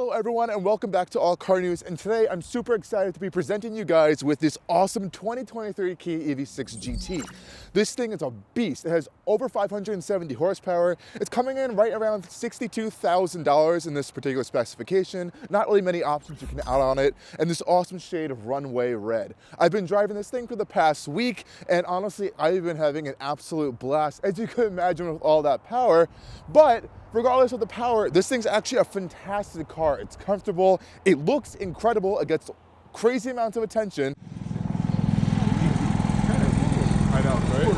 Hello everyone and welcome back to Allcarnews, and today I'm super excited to be presenting you guys with this awesome 2023 Kia EV6 GT. This thing is a beast. It has over 570 horsepower. It's coming in right around $62,000 in this particular specification. Not really many options you can add on it, and this awesome shade of runway red. I've been driving this thing for the past week, and honestly, I've been having an absolute blast, as you could imagine, with all that power. But regardless of the power, this thing's actually a fantastic car. It's comfortable, it looks incredible, it gets crazy amounts of attention. I know, right?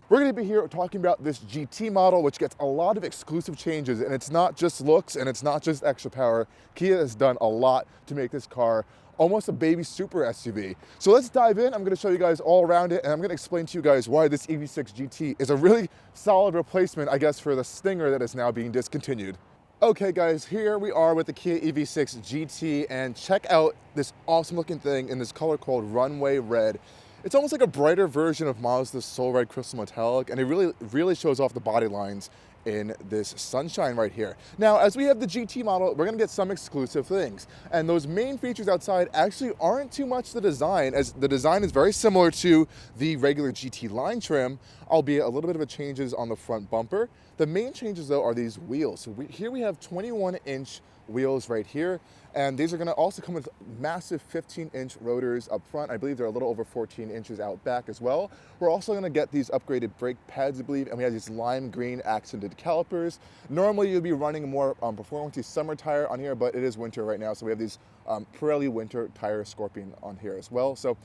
We're gonna be here talking about this GT model, which gets a lot of exclusive changes, and it's not just looks and it's not just extra power. Kia has done a lot to make this car almost a baby super SUV. So let's dive in. I'm gonna show you guys all around it, and I'm gonna explain to you guys why this EV6 GT is a really solid replacement, I guess, for the Stinger that is now being discontinued. Okay guys, here we are with the Kia EV6 GT, and check out this awesome looking thing in this color called Runway Red. It's almost like a brighter version of Mazda's Soul Red Crystal Metallic, and it really shows off the body lines in this sunshine right here. Now, as we have the GT model, we're gonna get some exclusive things. And those main features outside actually aren't too much the design, as the design is very similar to the regular GT line trim, albeit a little bit of a changes on the front bumper. The main changes though are these wheels. So here we have 21-inch wheels right here, and these are going to also come with massive 15-inch rotors up front. I believe they're a little over 14 inches out back as well. We're also going to get these upgraded brake pads, I believe, and we have these lime green accented calipers. Normally you'll be running a more performance summer tire on here, but it is winter right now, so we have these Pirelli winter tire Scorpion on here as well. So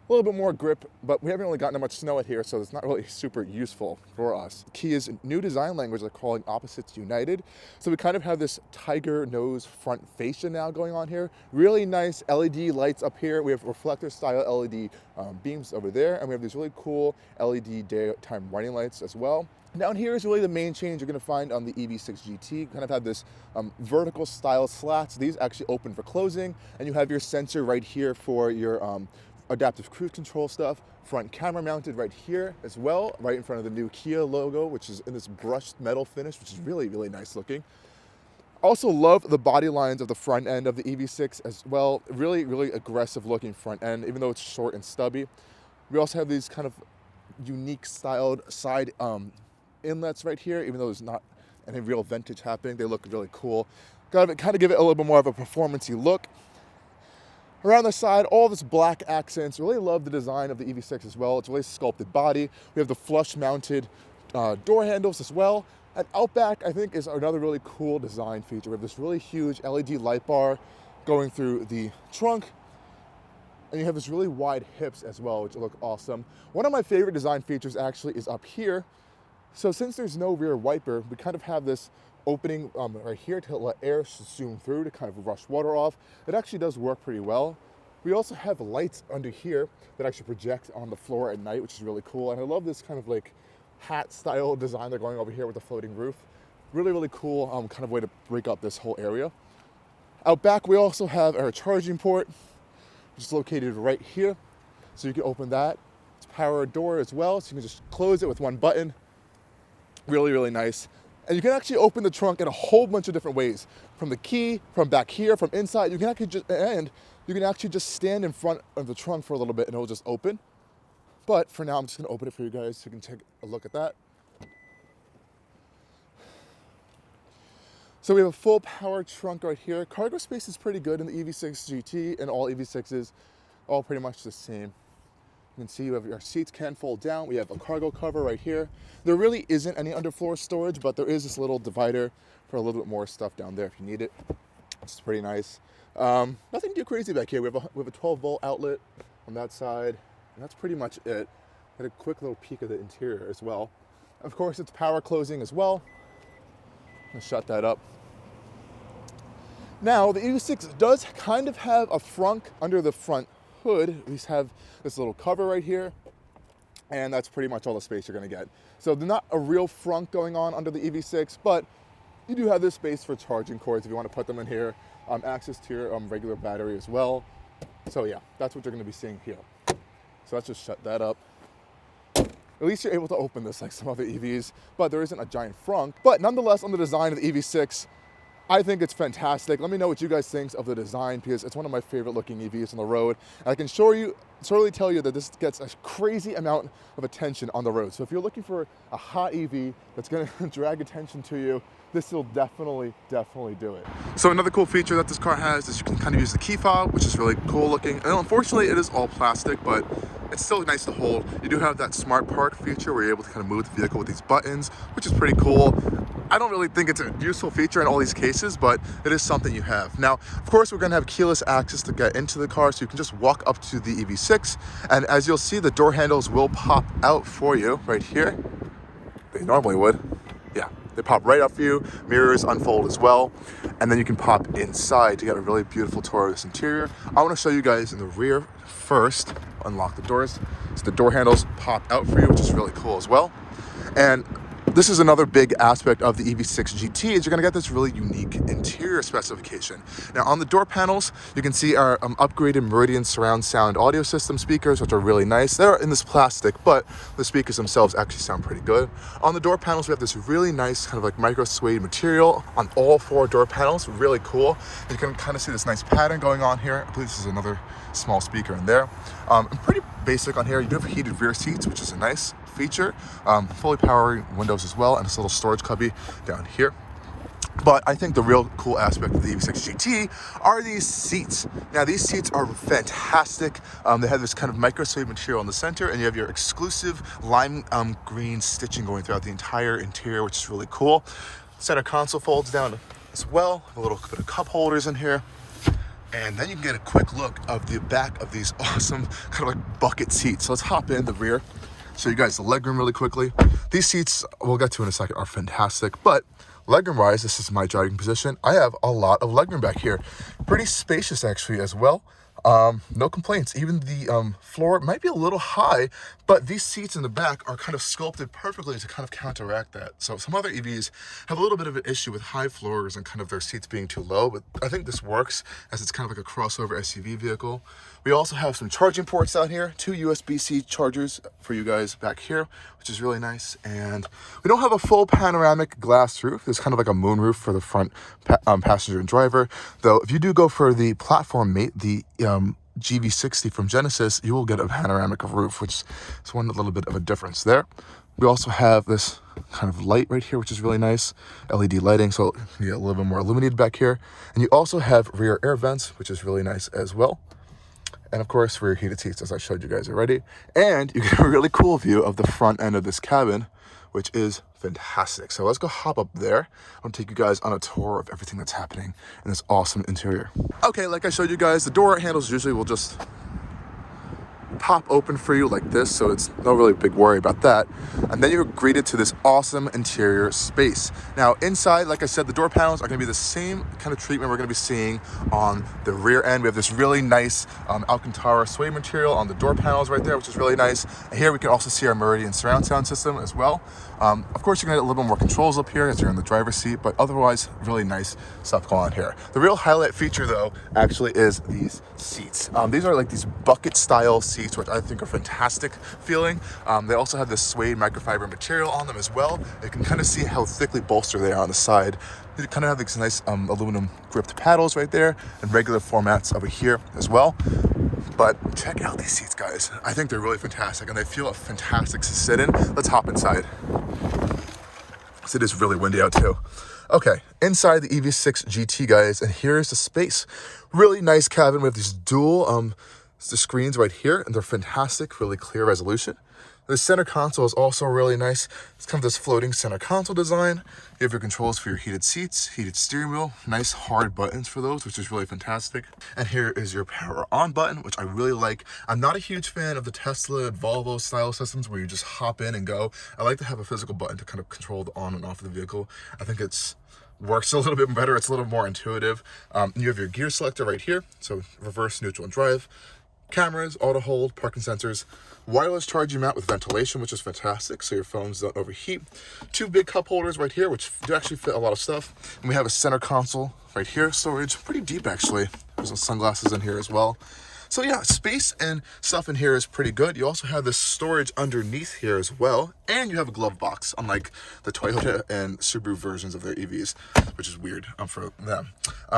a little bit more grip, but we haven't really gotten that much snow out here, so it's not really super useful for us. Kia's new design language they're calling opposites united. So we kind of have this tiger nose front fascia now going on here. Really nice LED lights up here. We have reflector style LED beams over there, and we have these really cool LED daytime running lights as well. Down here is really the main change you're going to find on the EV6 GT. Kind of have this vertical style slats. These actually open for closing, and you have your sensor right here for your adaptive cruise control stuff. Front camera mounted right here as well, right in front of the new Kia logo, which is in this brushed metal finish, which is really nice looking. Also love the body lines of the front end of the EV6 as well. Really aggressive looking front end, even though it's short and stubby. We also have these kind of unique styled side inlets right here, even though there's not any real vintage happening. They look really cool. Kind of give it a little bit more of a performance-y look. Around the side, all this black accents. Really love the design of the EV6 as well. It's a really sculpted body. We have the flush mounted door handles as well. And out back, I think, is another really cool design feature. We have this really huge LED light bar going through the trunk. And you have this really wide hips as well, which look awesome. One of my favorite design features actually is up here. So since there's no rear wiper, we kind of have this opening right here to let air zoom through to kind of rush water off. It actually does work pretty well. We also have lights under here that actually project on the floor at night, which is really cool. And I love this kind of like hat style design they're going over here with the floating roof. Really cool kind of way to break up this whole area. Out back, we also have our charging port, which is located right here. So you can open that. It's a power door as well, so you can just close it with one button. Really nice. And you can actually open the trunk in a whole bunch of different ways. From the key, from back here, from inside. You can actually just stand in front of the trunk for a little bit and it'll just open. But for now, I'm just gonna open it for you guys so you can take a look at that. So we have a full power trunk right here. Cargo space is pretty good in the EV6 GT, and all EV6s, all pretty much the same. You can see you have your seats can fold down. We have a cargo cover right here. There really isn't any underfloor storage, but there is this little divider for a little bit more stuff down there if you need it. It's pretty nice. Nothing too crazy back here. We have a 12-volt outlet on that side, and that's pretty much it. Had a quick little peek of the interior as well. Of course, it's power closing as well. I'm gonna shut that up. Now, the EV6 does kind of have a frunk under the front hood. We have this little cover right here, and that's pretty much all the space you're going to get. So there's not a real frunk going on under the EV6, but you do have this space for charging cords if you want to put them in here. Access to your regular battery as well. So yeah, that's what you're going to be seeing here. So let's just shut that up. At least you're able to open this like some other EVs, but there isn't a giant frunk. But nonetheless, on the design of the EV6, I think it's fantastic. Let me know what you guys think of the design, because it's one of my favorite looking EVs on the road. And I can certainly tell you that this gets a crazy amount of attention on the road. So if you're looking for a hot EV that's gonna drag attention to you, this will definitely do it. So another cool feature that this car has is you can kind of use the key fob, which is really cool looking. And unfortunately, it is all plastic, but it's still nice to hold. You do have that smart park feature where you're able to kind of move the vehicle with these buttons, which is pretty cool. I don't really think it's a useful feature in all these cases, but it is something you have. Now, of course, we're gonna have keyless access to get into the car, so you can just walk up to the EV6, and as you'll see, the door handles will pop out for you right here. They normally would. Yeah, they pop right up for you. Mirrors unfold as well, and then you can pop inside to get a really beautiful tour of this interior. I want to show you guys in the rear first. Unlock the doors, so the door handles pop out for you, which is really cool as well. And this is another big aspect of the EV6 GT, is you're gonna get this really unique interior specification. Now on the door panels, you can see our upgraded Meridian surround sound audio system speakers, which are really nice. They're in this plastic, but the speakers themselves actually sound pretty good. On the door panels, we have this really nice kind of like micro suede material on all 4 door panels, really cool. And you can kind of see this nice pattern going on here. I believe this is another small speaker in there. And pretty basic on here. You do have heated rear seats, which is a nice feature. Fully powering windows as well, and this little storage cubby down here. But I think the real cool aspect of the EV6 GT are these seats. Now these seats are fantastic. They have this kind of micro suede material in the center, and you have your exclusive lime green stitching going throughout the entire interior, which is really cool. Center console folds down as well. A little bit of cup holders in here. And then you can get a quick look of the back of these awesome kind of like bucket seats. So let's hop in the rear, show you guys the legroom really quickly. These seats, we'll get to in a second, are fantastic, but legroom wise, this is my driving position. I have a lot of legroom back here. Pretty spacious actually as well. No complaints. Even the floor might be a little high, but these seats in the back are kind of sculpted perfectly to kind of counteract that. So some other EVs have a little bit of an issue with high floors and kind of their seats being too low, but I think this works as it's kind of like a crossover SUV vehicle. We also have some charging ports out here, 2 USB-C chargers for you guys back here, which is really nice. And we don't have a full panoramic glass roof. There's kind of like a moon roof for the front passenger and driver. Though if you do go for the platform mate, the GV60 from Genesis, you will get a panoramic roof, which is one little bit of a difference there. We also have this kind of light right here, which is really nice. LED lighting, so you get a little bit more illuminated back here. And you also have rear air vents, which is really nice as well. And of course, rear heated seats, as I showed you guys already. And you get a really cool view of the front end of this cabin, which is fantastic. So let's go hop up there. I'm gonna take you guys on a tour of everything that's happening in this awesome interior. Okay, like I showed you guys, the door handles usually will just pop open for you like this, so it's no really big worry about that. And then you're greeted to this awesome interior space. Now inside, like I said, the door panels are gonna be the same kind of treatment we're gonna be seeing on the rear end. We have this really nice Alcantara suede material on the door panels right there, which is really nice. And here we can also see our Meridian surround sound system as well. Of course, you're gonna get a little bit more controls up here as you're in the driver's seat, but otherwise, really nice stuff going on here. The real highlight feature though, actually is these seats. These are like these bucket style seats, which I think are fantastic feeling. They also have this suede microfiber material on them as well. You can kind of see how thickly bolstered they are on the side. They kind of have these nice aluminum gripped paddles right there and regular formats over here as well. But check out these seats, guys. I think they're really fantastic and they feel fantastic to sit in. Let's hop inside. So it is really windy out too. Okay, inside the EV6 GT, guys, and here's the space. Really nice cabin with these dual the screens right here, and they're fantastic, really clear resolution. The center console is also really nice. It's kind of this floating center console design. You have your controls for your heated seats, heated steering wheel, nice hard buttons for those, which is really fantastic. And here is your power on button, which I really like. I'm not a huge fan of the Tesla and Volvo style systems where you just hop in and go. I like to have a physical button to kind of control the on and off of the vehicle. I think it's works a little bit better. It's a little more intuitive. You have your gear selector right here. So reverse, neutral, and drive. Cameras, auto hold, parking sensors, wireless charging mount with ventilation, which is fantastic, so your phones don't overheat. 2 big cup holders right here, which do actually fit a lot of stuff. And we have a center console right here, storage, pretty deep actually. There's some sunglasses in here as well. So yeah, space and stuff in here is pretty good. You also have this storage underneath here as well, and you have a glove box, unlike the Toyota and Subaru versions of their EVs, which is weird for them.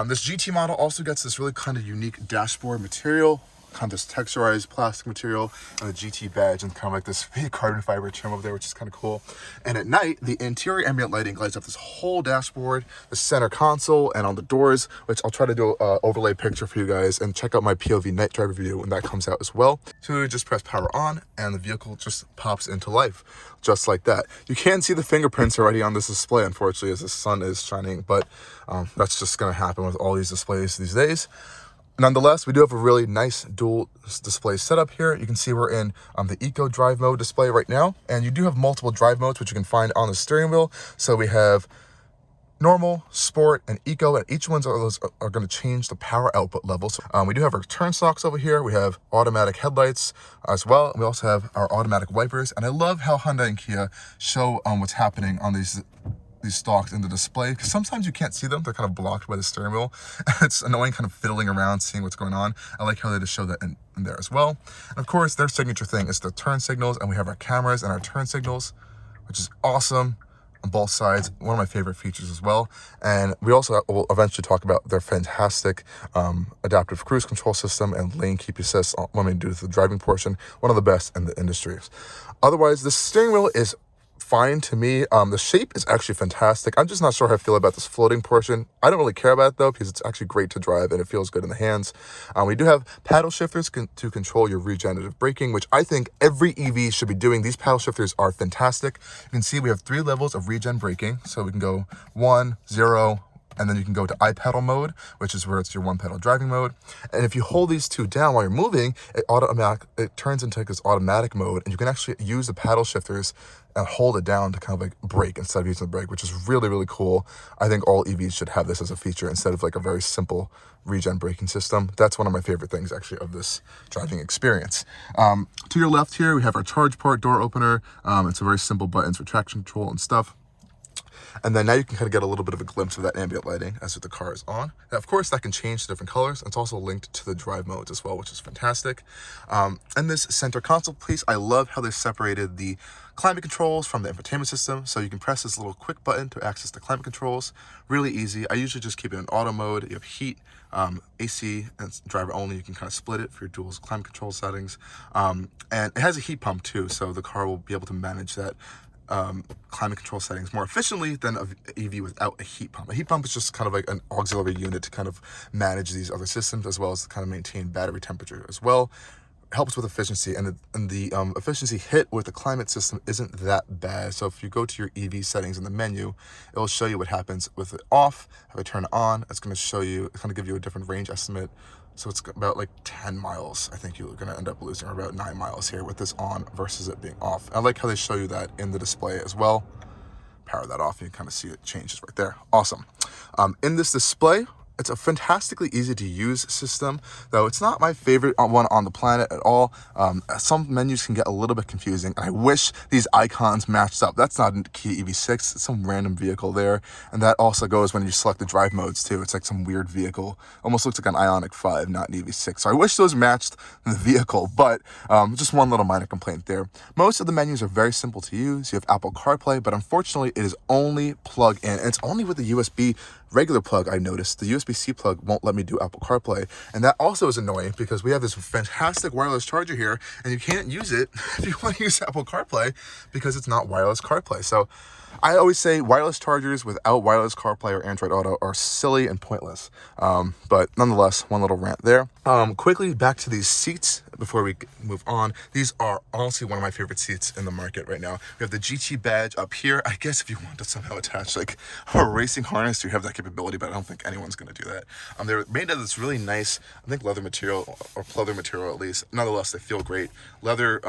This GT model also gets this really kind of unique dashboard material, kind of this texturized plastic material, and the GT badge, and kind of like this carbon fiber trim over there, which is kind of cool. And at night, the interior ambient lighting lights up this whole dashboard, the center console, and on the doors, which I'll try to do an overlay picture for you guys, and check out my POV night drive review when that comes out as well. So you just press power on, and the vehicle just pops into life, just like that. You can see the fingerprints already on this display, unfortunately, as the sun is shining, but that's just gonna happen with all these displays these days. Nonetheless, we do have a really nice dual display setup here. You can see we're in the Eco Drive mode display right now, and you do have multiple drive modes, which you can find on the steering wheel. So we have normal, sport, and eco, and each one of those are going to change the power output levels. We do have our turn socks over here. We have automatic headlights as well. We also have our automatic wipers, and I love how Hyundai and Kia show what's happening on these stalks in the display, because sometimes you can't see them. They're kind of blocked by the steering wheel. It's annoying kind of fiddling around, seeing what's going on. I like how they just show that in there as well. And of course, their signature thing is the turn signals, and we have our cameras and our turn signals, which is awesome on both sides. One of my favorite features as well. And we also will eventually talk about their fantastic adaptive cruise control system and lane keep assist when we do the driving portion. One of the best in the industry. Otherwise, the steering wheel is fine to me. The shape is actually fantastic. I'm just not sure how I feel about this floating portion. I don't really care about it though, because it's actually great to drive and it feels good in the hands. We do have paddle shifters to control your regenerative braking, which I think every EV should be doing. These paddle shifters are fantastic. You can see we have 3 levels of regen braking. So we can go 1, 0, and then you can go to iPedal mode, which is where it's your 1-pedal driving mode. And if you hold these 2 down while you're moving, it turns into this automatic mode, and you can actually use the paddle shifters and hold it down to kind of like brake instead of using the brake, which is really, really cool. I think all EVs should have this as a feature instead of like a very simple regen braking system. That's one of my favorite things actually of this driving experience. To your left here, we have our charge port door opener. It's a very simple buttons for traction control and stuff. And then now you can kind of get a little bit of a glimpse of that ambient lighting as the car is on. Now, of course, that can change to different colors. It's also linked to the drive modes as well, which is fantastic. And this center console piece, I love how they separated the climate controls from the infotainment system. So you can press this little quick button to access the climate controls. Really easy. I usually just keep it in auto mode. You have heat, AC, and driver only. You can kind of split it for your dual climate control settings. And it has a heat pump too, so the car will be able to manage that climate control settings more efficiently than an EV without a heat pump. A heat pump is just kind of like an auxiliary unit to kind of manage these other systems, as well as to kind of maintain battery temperature as well. Helps with efficiency, and the efficiency hit with the climate system isn't that bad. So if you go to your EV settings in the menu, it will show you what happens with it off. If I turn it on, it's going to show you, it's going to give you a different range estimate. So it's about like 10 miles. I think you're going to end up losing, or about 9 miles here with this on versus it being off. I like how they show you that in the display as well. Power that off, and you kind of see it changes right there. Awesome. In this display, it's a fantastically easy to use system, though it's not my favorite one on the planet at all. Some menus can get a little bit confusing. I wish these icons matched up. That's not a Kia EV6, it's some random vehicle there. And that also goes when you select the drive modes too. It's like some weird vehicle. Almost looks like an Ioniq 5, not an EV6. So I wish those matched the vehicle, but just one little minor complaint there. Most of the menus are very simple to use. You have Apple CarPlay, but unfortunately it is only plug in. And it's only with the USB regular plug. I noticed the USB-C plug won't let me do Apple CarPlay, and that also is annoying because we have this fantastic wireless charger here, and you can't use it if you want to use Apple CarPlay because it's not wireless CarPlay. So I always say wireless chargers without wireless CarPlay or Android Auto are silly and pointless. But nonetheless, one little rant there. Quickly back to these seats before we move on. These are honestly one of my favorite seats in the market right now. We have the GT badge up here. I guess if you want to somehow attach like a racing harness, you have that capability, but I don't think anyone's going to do that. They're made of this really nice, I think leather material, or pleather material at least. Nonetheless, they feel great. Leather,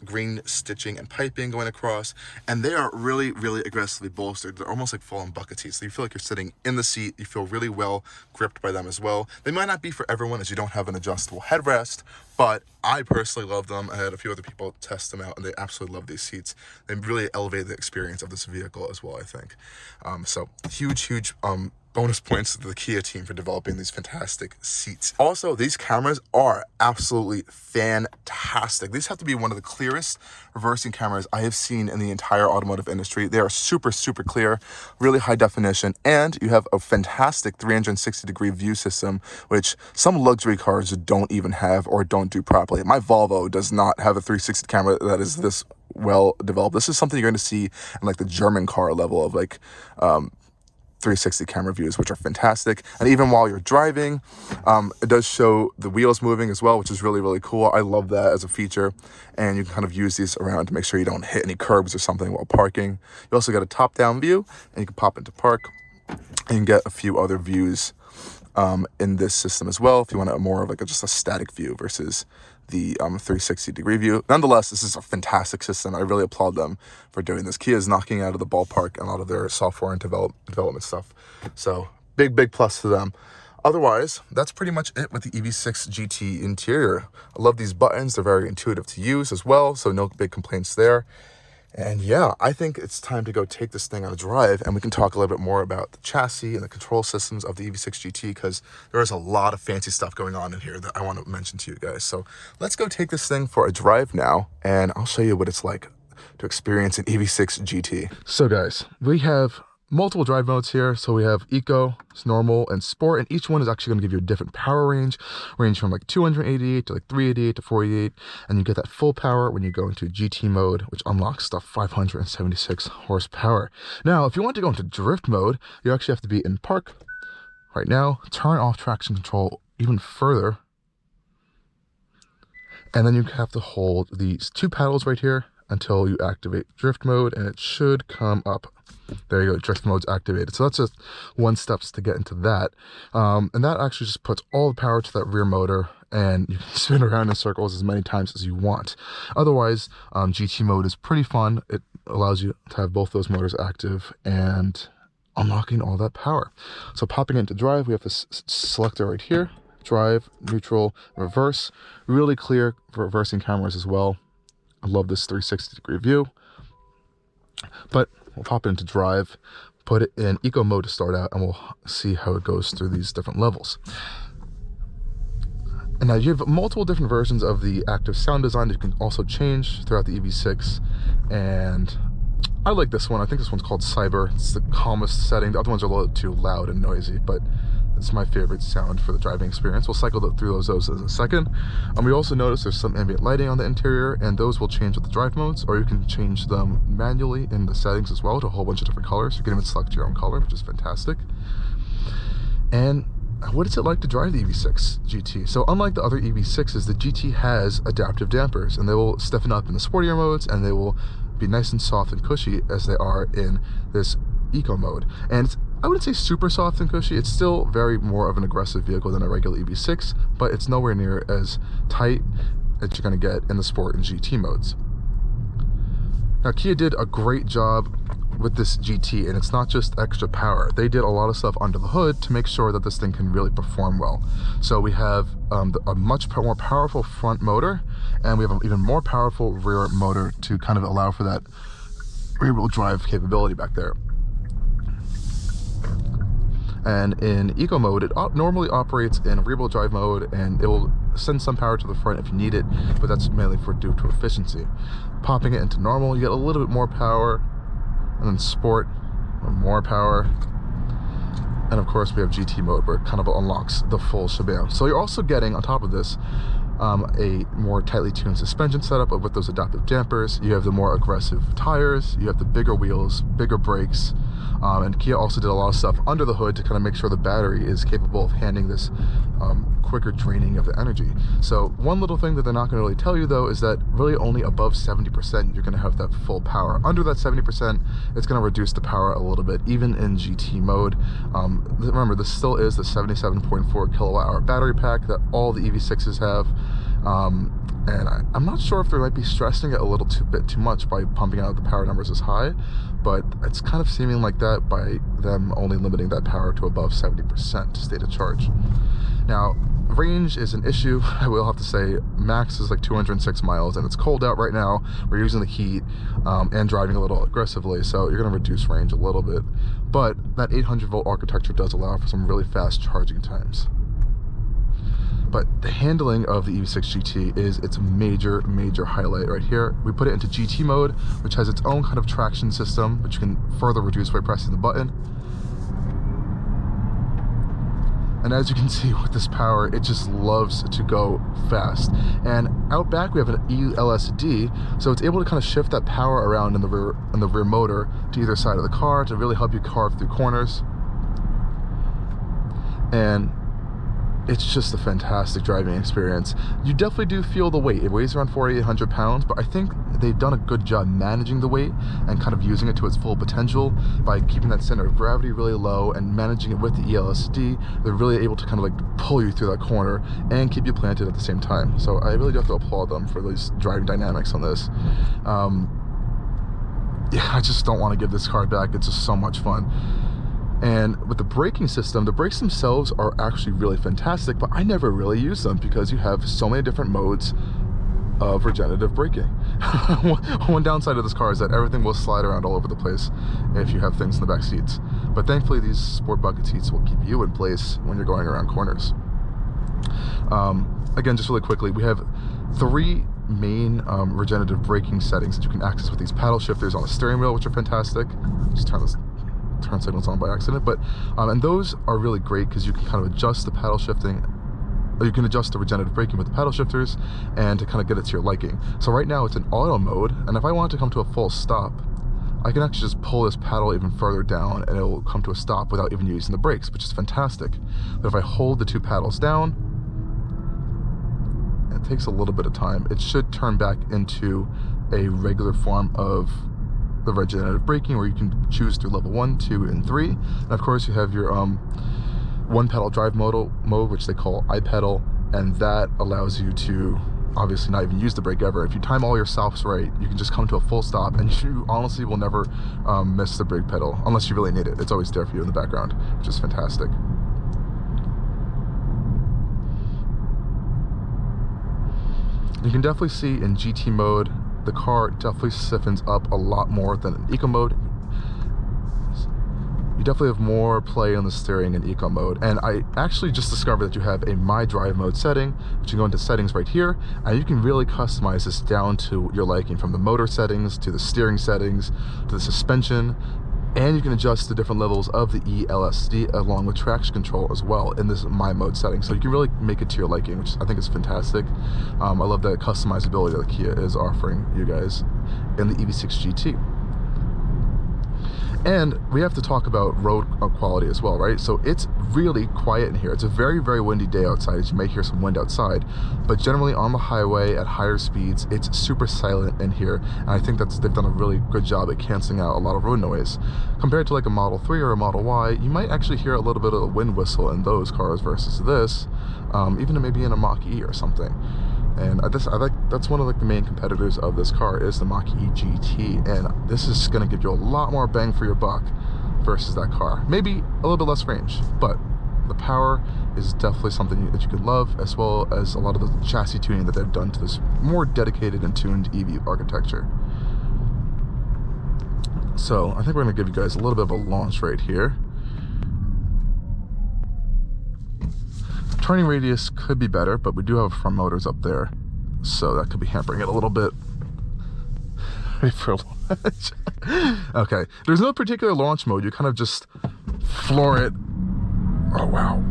green stitching and piping going across, and they are really, really aggressively bolstered. They're almost like full-on bucket seats. So you feel like you're sitting in the seat. You feel really well gripped by them as well. They might not be for everyone, as you don't have an adjustable headrest, but I personally love them. I had a few other people test them out, and they absolutely love these seats. They really elevate the experience of this vehicle as well, I think. So huge bonus points to the Kia team for developing these fantastic seats. Also, these cameras are absolutely fantastic. These have to be one of the clearest reversing cameras I have seen in the entire automotive industry. They are super clear, really high definition, and you have a fantastic 360-degree view system, which some luxury cars don't even have or don't do properly. My Volvo does not have a 360 camera that is this well developed. This is something you're going to see in like the German car level of like 360 camera views, which are fantastic. And even while you're driving, it does show the wheels moving as well, which is really cool. I love that as a feature. And you can kind of use these around to make sure you don't hit any curbs or something while parking. You also got a top-down view, and you can pop into park and get a few other views in this system as well, if you want a more of like just a static view versus the 360-degree view. Nonetheless, this is a fantastic system. I really applaud them for doing this. Kia is knocking out of the ballpark a lot of their software and development stuff. So big plus to them. Otherwise, that's pretty much it with the EV6 GT interior. I love these buttons. They're very intuitive to use as well, so no big complaints there. And yeah, I think it's time to go take this thing on a drive, and we can talk a little bit more about the chassis and the control systems of the EV6 GT, because there is a lot of fancy stuff going on in here that I want to mention to you guys. So let's go take this thing for a drive now, and I'll show you what it's like to experience an EV6 GT. So guys, we have multiple drive modes here. So we have Eco, Normal, and Sport, and each one is actually going to give you a different power range from like 288 to like 388 to 488, and you get that full power when you go into GT mode, which unlocks the 576 horsepower. Now, if you want to go into drift mode, you actually have to be in park right now, turn off traction control even further, and then you have to hold these two paddles right here until you activate drift mode, and it should come up. There you go, drift mode's activated. So that's just one steps to get into that. And that actually just puts all the power to that rear motor, and you can spin around in circles as many times as you want. Otherwise, GT mode is pretty fun. It allows you to have both those motors active and unlocking all that power. So popping into drive, we have this selector right here, drive, neutral, reverse. Really clear reversing cameras as well. I love this 360-degree view. But we'll pop it into drive, put it in eco mode to start out, and we'll see how it goes through these different levels. And now you have multiple different versions of the active sound design that you can also change throughout the EV6. And I like this one. I think this one's called Cyber. It's the calmest setting. The other ones are a little too loud and noisy, but it's my favorite sound for the driving experience. We'll cycle through those in a second. We also notice there's some ambient lighting on the interior, and those will change with the drive modes, or you can change them manually in the settings as well to a whole bunch of different colors. You can even select your own color, which is fantastic. And what is it like to drive the EV6 GT? So unlike the other EV6s, the GT has adaptive dampers, and they will stiffen up in the sportier modes, and they will be nice and soft and cushy as they are in this eco mode. And it's, I wouldn't say super soft and cushy. It's still very more of an aggressive vehicle than a regular EV6, but it's nowhere near as tight as you're going to get in the sport and GT modes. Now, Kia did a great job with this GT, and it's not just extra power. They did a lot of stuff under the hood to make sure that this thing can really perform well. So we have a much more powerful front motor, and we have an even more powerful rear motor to kind of allow for that rear-wheel drive capability back there. And in eco mode, it normally operates in rear-wheel drive mode, and it will send some power to the front if you need it, but that's mainly due to efficiency. Popping it into normal, you get a little bit more power, and then sport, more power. And of course, we have GT mode, where it kind of unlocks the full shebang. So you're also getting, on top of this, a more tightly tuned suspension setup with those adaptive dampers. You have the more aggressive tires, you have the bigger wheels, bigger brakes, and Kia also did a lot of stuff under the hood to kind of make sure the battery is capable of handling this quicker draining of the energy. So one little thing that they're not going to really tell you, though, is that really only above 70% you're going to have that full power. Under that 70%, it's going to reduce the power a little bit, even in GT mode. Remember, this still is the 77.4 kilowatt hour battery pack that all the EV6s have. And I'm not sure if they might be stressing it a little bit too much by pumping out the power numbers as high, but it's kind of seeming like that by them only limiting that power to above 70% state of charge. Now, range is an issue. I will have to say max is like 206 miles, and it's cold out right now. We're using the heat and driving a little aggressively, so you're going to reduce range a little bit. But that 800 volt architecture does allow for some really fast charging times. But the handling of the EV6 GT is its major highlight right here. We put it into GT mode, which has its own kind of traction system, which you can further reduce by pressing the button. And as you can see with this power, it just loves to go fast. And out back we have an e-LSD, so it's able to kind of shift that power around in the rear motor to either side of the car to really help you carve through corners. And it's just a fantastic driving experience. You definitely do feel the weight. It weighs around 4,800 pounds, but I think they've done a good job managing the weight and kind of using it to its full potential by keeping that center of gravity really low and managing it with the e-LSD. They're really able to kind of like pull you through that corner and keep you planted at the same time. So I really do have to applaud them for these driving dynamics on this. Yeah, I just don't want to give this car back. It's just so much fun. And with the braking system, the brakes themselves are actually really fantastic, but I never really use them because you have so many different modes of regenerative braking. One downside of this car is that everything will slide around all over the place if you have things in the back seats. But thankfully these sport bucket seats will keep you in place when you're going around corners. Again, just really quickly, we have 3 main regenerative braking settings that you can access with these paddle shifters on the steering wheel, which are fantastic. Just turn signals on by accident, but and those are really great because you can kind of adjust the paddle shifting, or you can adjust the regenerative braking with the paddle shifters and to kind of get it to your liking. So right now it's in auto mode, and if I want to come to a full stop, I can actually just pull this paddle even further down and it will come to a stop without even using the brakes, which is fantastic. But if I hold the 2 paddles down, it takes a little bit of time, it should turn back into a regular form of the regenerative braking, where you can choose through level 1, 2, and 3. And of course you have your 1 pedal drive mode, which they call iPedal, and that allows you to obviously not even use the brake ever. If you time all your stops right, you can just come to a full stop, and you honestly will never miss the brake pedal unless you really need it. It's always there for you in the background, which is fantastic. You can definitely see in GT mode, the car definitely stiffens up a lot more than in eco mode. You definitely have more play on the steering in eco mode. And I actually just discovered that you have a My Drive mode setting, which you can go into settings right here, and you can really customize this down to your liking, from the motor settings to the steering settings to the suspension. And you can adjust the different levels of the e-LSD along with traction control as well in this My Mode setting. So you can really make it to your liking, which I think is fantastic. I love the customizability that Kia is offering you guys in the EV6 GT. And we have to talk about road quality as well, right? So it's really quiet in here. It's a very windy day outside, as you may hear some wind outside, but generally on the highway at higher speeds, it's super silent in here. And I think they've done a really good job at canceling out a lot of road noise. Compared to like a Model 3 or a Model Y, you might actually hear a little bit of a wind whistle in those cars versus this, even maybe in a Mach-E or something. And I think that's one of like the main competitors of this car is the Mach-E GT, and this is going to give you a lot more bang for your buck versus that car. Maybe a little bit less range, but the power is definitely something that you could love, as well as a lot of the chassis tuning that they've done to this more dedicated and tuned EV architecture. So I think we're going to give you guys a little bit of a launch right here. Turning radius could be better, but we do have front motors up there, so that could be hampering it a little bit. Ready for a launch? Okay, there's no particular launch mode. You kind of just floor it. Oh wow.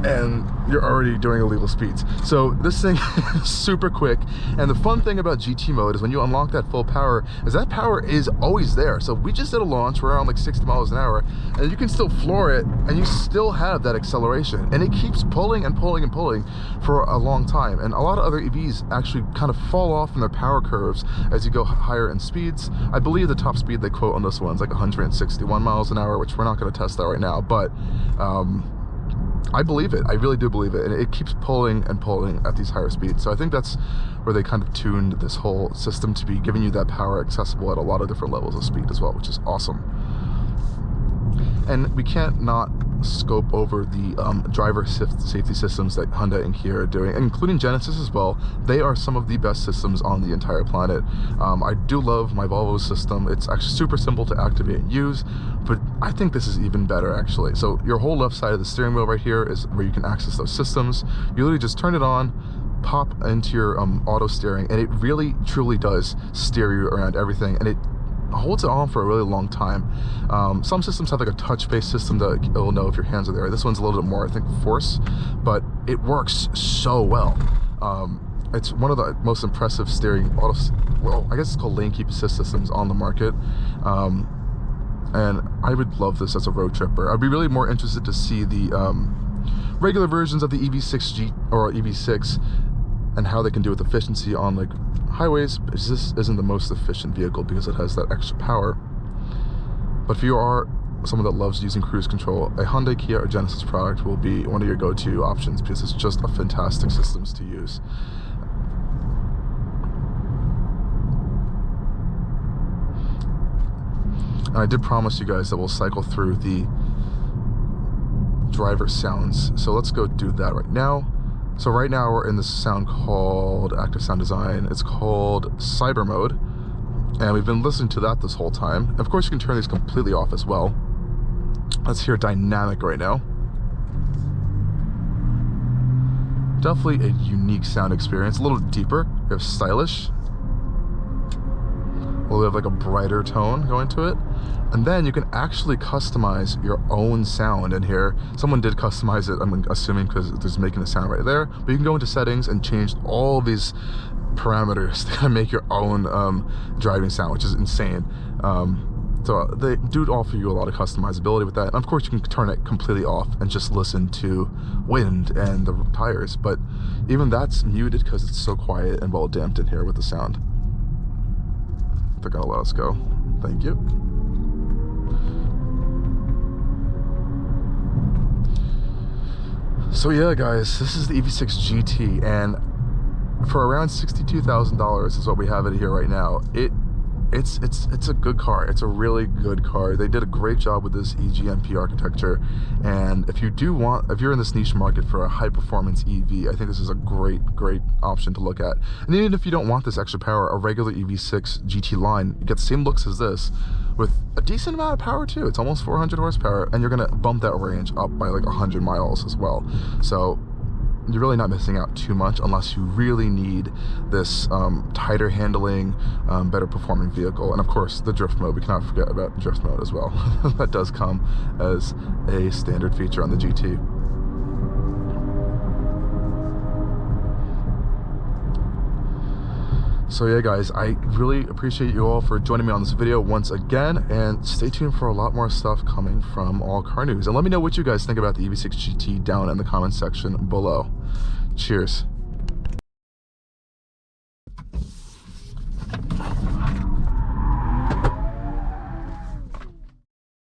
And you're already doing illegal speeds. So this thing is super quick. And the fun thing about GT mode is when you unlock that full power, is that power is always there. So we just did a launch, we're around like 60 miles an hour, and you can still floor it, and you still have that acceleration. And it keeps pulling and pulling and pulling for a long time. And a lot of other EVs actually kind of fall off in their power curves as you go higher in speeds. I believe the top speed they quote on this one's like 161 miles an hour, which we're not going to test that right now, but I believe it. I really do believe it. And it keeps pulling and pulling at these higher speeds. So I think that's where they kind of tuned this whole system to be giving you that power accessible at a lot of different levels of speed as well, which is awesome. And we can't not scope over the driver safety systems that Hyundai and Kia are doing, including Genesis as well. They are some of the best systems on the entire planet. I do love my Volvo system. It's actually super simple to activate and use, but I think this is even better actually. So your whole left side of the steering wheel right here is where you can access those systems. You literally just turn it on, pop into your auto steering, and it really truly does steer you around everything, and it holds it on for a really long time. Some systems have like a touch-based system that it will know if your hands are there. This one's a little bit more, I think, force, but it works so well. It's one of the most impressive steering auto, well, I guess it's called lane keep assist systems on the market. And I would love this as a road tripper. I'd be really more interested to see the regular versions of the EV6 GT or EV6 and how they can do with efficiency on like highways. This isn't the most efficient vehicle because it has that extra power. But if you are someone that loves using cruise control, a Hyundai, Kia, or Genesis product will be one of your go-to options because it's just a fantastic systems to use. And I did promise you guys that we'll cycle through the driver sounds. So let's go do that right now. So right now we're in this sound called Active Sound Design. It's called Cyber Mode, and we've been listening to that this whole time. Of course, you can turn these completely off as well. Let's hear Dynamic right now. Definitely a unique sound experience, a little deeper. We have Stylish. We'll have like a brighter tone going to it. And then you can actually customize your own sound in here. Someone did customize it, I'm assuming, because there's making the sound right there. But you can go into settings and change all these parameters to kind of make your own driving sound, which is insane. So they do offer you a lot of customizability with that. And of course, you can turn it completely off and just listen to wind and the tires. But even that's muted because it's so quiet and well damped in here with the sound. They're gonna let us go. Thank you. So yeah, guys, this is the EV6 GT, and for around $62,000 is what we have it here right now. It's a good car. It's a really good car. They did a great job with this E-GMP architecture, and if you're in this niche market for a high performance EV, I think this is a great option to look at. And even if you don't want this extra power, a regular EV6 GT line, you get the same looks as this with a decent amount of power too. It's almost 400 horsepower, and you're gonna bump that range up by like 100 miles as well. So you're really not missing out too much unless you really need this tighter handling, better performing vehicle. And of course, the drift mode, we cannot forget about drift mode as well. That does come as a standard feature on the GT. So yeah, guys, I really appreciate you all for joining me on this video once again, and stay tuned for a lot more stuff coming from Allcarnews. And let me know what you guys think about the EV6 GT down in the comments section below. Cheers.